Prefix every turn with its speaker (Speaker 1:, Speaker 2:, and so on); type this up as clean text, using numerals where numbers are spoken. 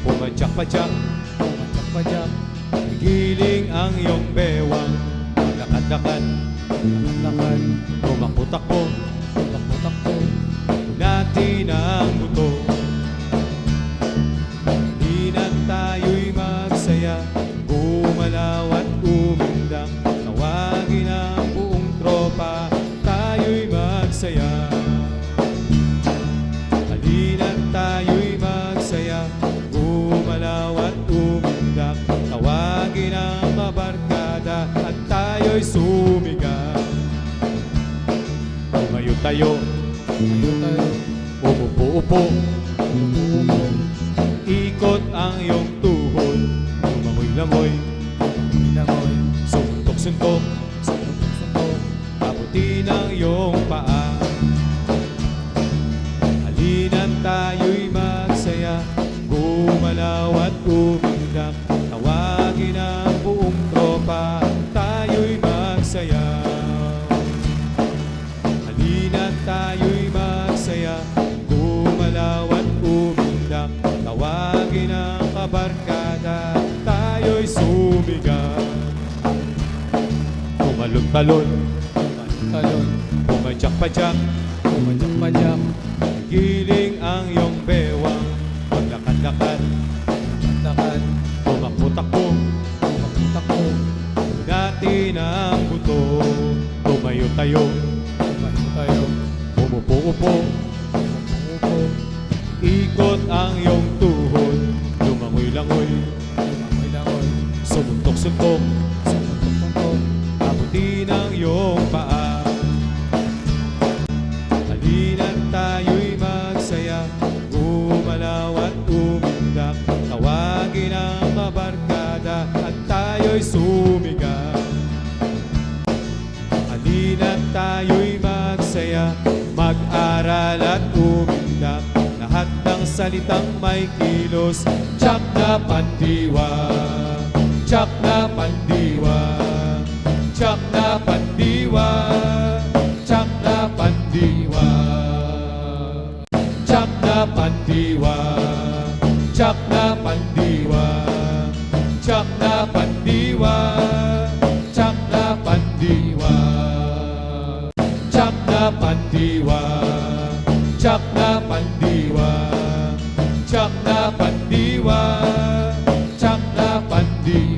Speaker 1: Pumadyak-padyak, giling ang iyong bewang. Lakad-lakad, tumakbo-takbo, natin ang buto. Di na tayo'y magsaya, gumalaw at umindang. Tawagin ang buong tropa, tayo'y magsaya. Halina't tayo'y magsaya, gumalaw at umindang. Tawagin ang kabarkada at tayo'y sumigaw. Tumayo tayo, umupo-upo, ikot ang iyong tuhod. Lumangoy-langoy, suntok-suntok, abutin ang iyong paa. Halina't tayo'y magsaya, gumalaw at umindang. Tawagin ang buong tropa, tayo'y magsaya. Halina't tayo'y magsaya, gumalaw at umindang. Tawagin ang kabarkada, tayo'y sumigaw. Tumalon-talon, pumadyak-padyak, giling ang iyong bewang. Maglakad-lakad, tumakbo-takbo, natin ang buto. Tumayo tayo, umupo-upo, ikot ang iyong tuhod. Lumangoy-langoy, sumuntok-suntok, abutin ang iyong paa. Halina't tayo'y magsaya, gumalaw at umindak. Tawagin ang kabarkada at tayo'y sumigaw. Halina't tayo'y magsaya, mag-aral at umindak. Lahat ng salitang may kilos, tsak na pandiwa, tsak na pandiwa, tsak na pandiwa, tsak na pandiwa, tsak na pandiwa, tsak na pandiwa, tsak na pandiwa, tsak na pandiwa, tsak na pandiwa, tsak na pandiwa, tsak na pandiwa, tsak na pandiwa.